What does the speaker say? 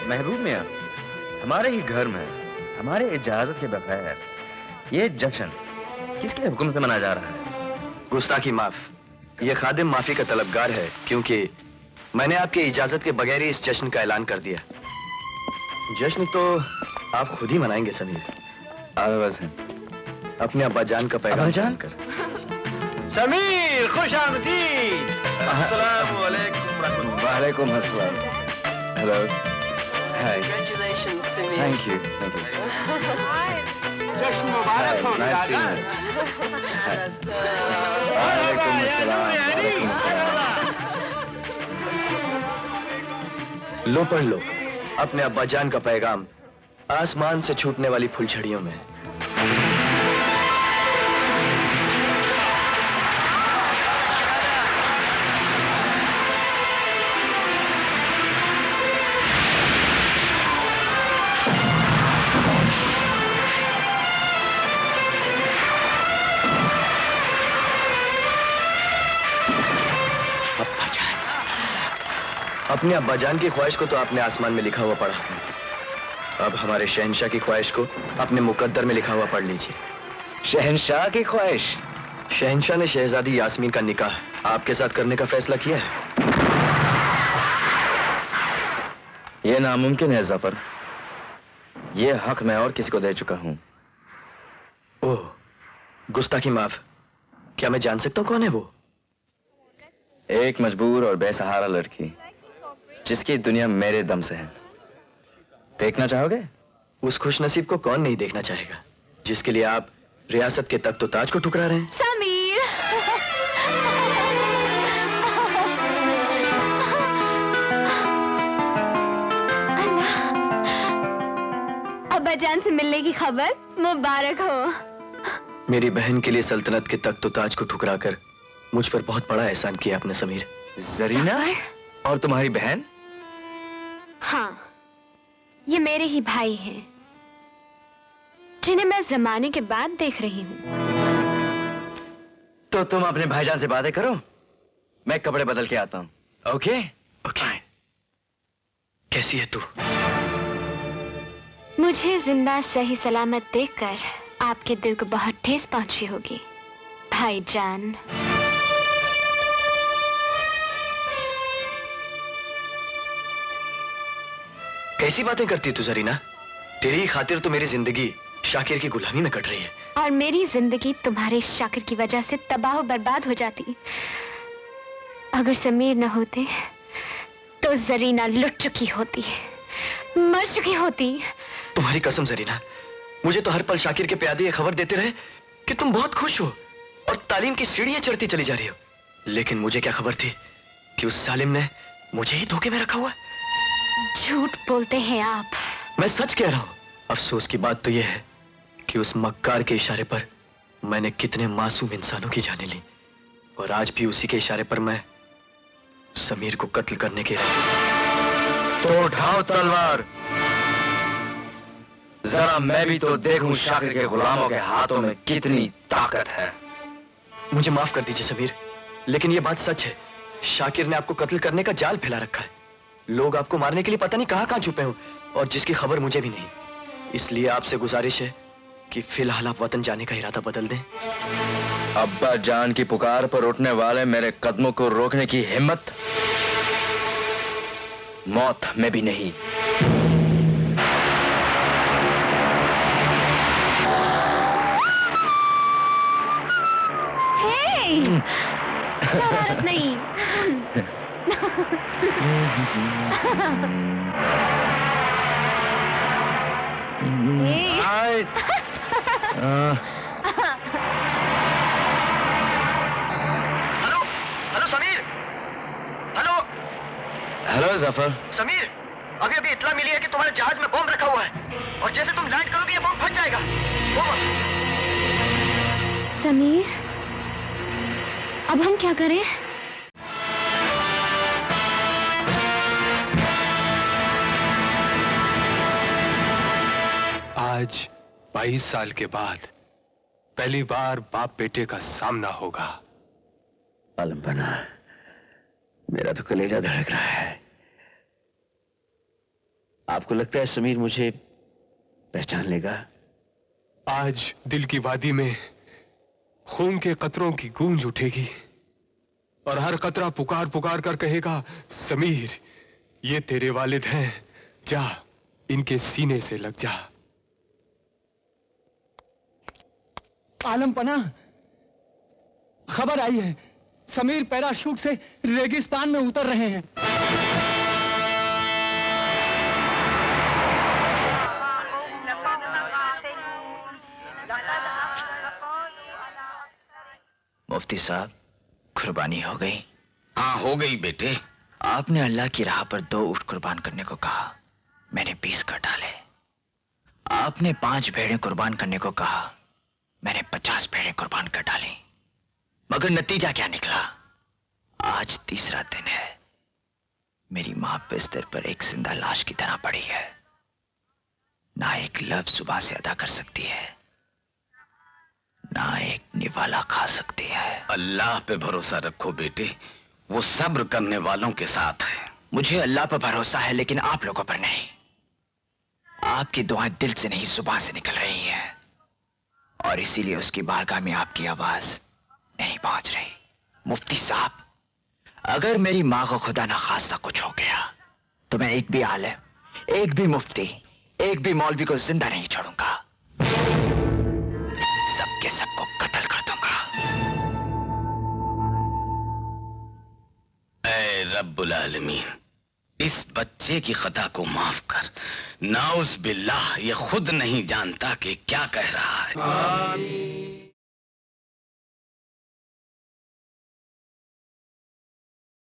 महबूब मियां, हमारे ही घर में हमारे इजाजत के बगैर ये जश्न किसके हुक्म से मनाया जा रहा है? गुस्ताखी माफ। ये खादिम माफी का तलबगार है क्योंकि मैंने आपकी इजाजत के बगैर ही इस जश्न का ऐलान कर दिया। जश्न तो आप खुद ही मनाएंगे समीर। आवाज है अपने अब्बा जान का पैगाम जानकर। समीर खुश आमदीद। अस्सलाम वालेकुम। वालेकुम अस्सलाम। Hello. Hi. Congratulations, Samir. Thank you, thank you. जश्न मुबारक हो दादा। वालेकुम अस्सलाम, वालेकुम अस्सलाम। लो पढ़ लो अपने अब्बा जान का पैगाम आसमान से छूटने वाली फुलझड़ियों में। अपने अब्बाजान की ख्वाहिश को तो आपने आसमान में लिखा हुआ पढ़ा। अब हमारे शहंशाह की ख्वाहिश को अपने मुकद्दर में लिखा हुआ पढ़ लीजिए। शहंशाह की ख्वाहिश? शहंशाह ने शहजादी यास्मीन का निकाह आपके साथ करने का फैसला किया है। यह नामुमकिन है ज़फर। यह हक मैं और किसी को दे चुका हूं। ओह, गुस्ताखी माफ। क्या मैं जान सकता हूं कौन है वो? एक मजबूर और बेसहारा लड़की जिसकी दुनिया मेरे दम से है। देखना चाहोगे? उस खुशनसीब को कौन नहीं देखना चाहेगा जिसके लिए आप रियासत के तख्त ताज को ठुकरा रहे हैं। समीर। अब्बाजान से मिलने की खबर मुबारक हो। मेरी बहन के लिए सल्तनत के तख्त ताज को ठुकराकर मुझ पर बहुत बड़ा एहसान किया आपने समीर। जरीना और तुम्हारी बहन? हाँ, ये मेरे ही भाई हैं जिन्हें मैं जमाने के बाद देख रही हूँ। तो तुम अपने भाईजान से बातें करो, मैं कपड़े बदल के आता हूं। ओके? ओके। कैसी है तू? मुझे जिंदा सही सलामत देखकर आपके दिल को बहुत ठेस पहुंची होगी भाईजान। कैसी बातें करती तू जरीना? तेरी ही खातिर तो मेरी जिंदगी शाकिर की गुलामी में कट रही है। और मेरी जिंदगी तुम्हारे शाकिर की वजह से तबाह बर्बाद हो जाती। अगर समीर न होते तो जरीना लुट चुकी होती, मर चुकी होती। तुम्हारी कसम जरीना, मुझे तो हर पल शाकिर के प्यादे ये खबर देते रहे कि तुम बहुत खुश हो और तालीम की सीढ़ियां चढ़ती चली जा रही हो। लेकिन मुझे क्या खबर थी कि उस सालिम ने मुझे ही धोखे में रखा हुआ। झूठ बोलते हैं आप। मैं सच कह रहा हूं। अफसोस की बात तो यह है कि उस मक्कार के इशारे पर मैंने कितने मासूम इंसानों की जानें ली और आज भी उसी के इशारे पर मैं समीर को कत्ल करने के तो उठाओ तलवार, जरा मैं भी तो देखूं शाकिर के गुलामों के हाथों में कितनी ताकत है। मुझे माफ कर दीजिए समीर, लेकिन यह बात सच है। शाकिर ने आपको कत्ल करने का जाल फैला रखा है। लोग आपको मारने के लिए पता नहीं कहां छुपे हो और जिसकी खबर मुझे भी नहीं। इसलिए आपसे गुजारिश है कि फिलहाल आप वतन जाने का इरादा बदल दें। अब्बा जान की पुकार पर उठने वाले मेरे कदमों को रोकने की हिम्मत मौत में भी नहीं। शरारत नहीं। Hello hello Sameer. Hello hello Zafar. Sameer, अभी अभी इत्तला मिली है कि तुम्हारे जहाज में बम रखा हुआ है और जैसे तुम लैंड करोगे ये बम फट जाएगा। समीर, अब हम क्या करें? आज 22 साल के बाद पहली बार बाप बेटे का सामना होगा। आलम बना, मेरा तो कलेजा धड़क रहा है। आपको लगता है समीर मुझे पहचान लेगा? आज दिल की वादी में खून के कतरों की गूंज उठेगी और हर कतरा पुकार पुकार कर कहेगा, समीर ये तेरे वालिद हैं, जा इनके सीने से लग जा। आलम पना, खबर आई है, समीर पैराशूट से रेगिस्तान में उतर रहे हैं। मुफ्ती साहब, कुर्बानी हो गई? हाँ हो गई बेटे। आपने अल्लाह की राह पर 2 ऊँट कुर्बान करने को कहा, मैंने 20 कर डाले। आपने 5 भेड़ें कुर्बान करने को कहा, मैंने 50 भेड़ें कुर्बान कर डाली। मगर नतीजा क्या निकला? आज तीसरा दिन है, मेरी मां बिस्तर पर एक जिंदा लाश की तरह पड़ी है। ना एक लफ्ज जुबान से अदा कर सकती है, ना एक निवाला खा सकती है। अल्लाह पे भरोसा रखो बेटे, वो सब्र करने वालों के साथ है। मुझे अल्लाह पर भरोसा है, लेकिन आप लोगों पर नहीं। आपकी दुआएं दिल से नहीं, जुबान से निकल रही हैं, और इसीलिए उसकी बारगाह में आपकी आवाज नहीं पहुंच रही। मुफ्ती साहब, अगर मेरी मां को खुदा ना खास्ता कुछ हो गया तो मैं एक भी आलिम, एक भी मुफ्ती, एक भी मौलवी को जिंदा नहीं छोड़ूंगा। सबके सबको कत्ल कर दूंगा। ऐ रब्बुल आलमीन, इस बच्चे की खता को माफ कर। नाउज़ बिल्लाह, ये खुद नहीं जानता कि क्या कह रहा है। आमीन।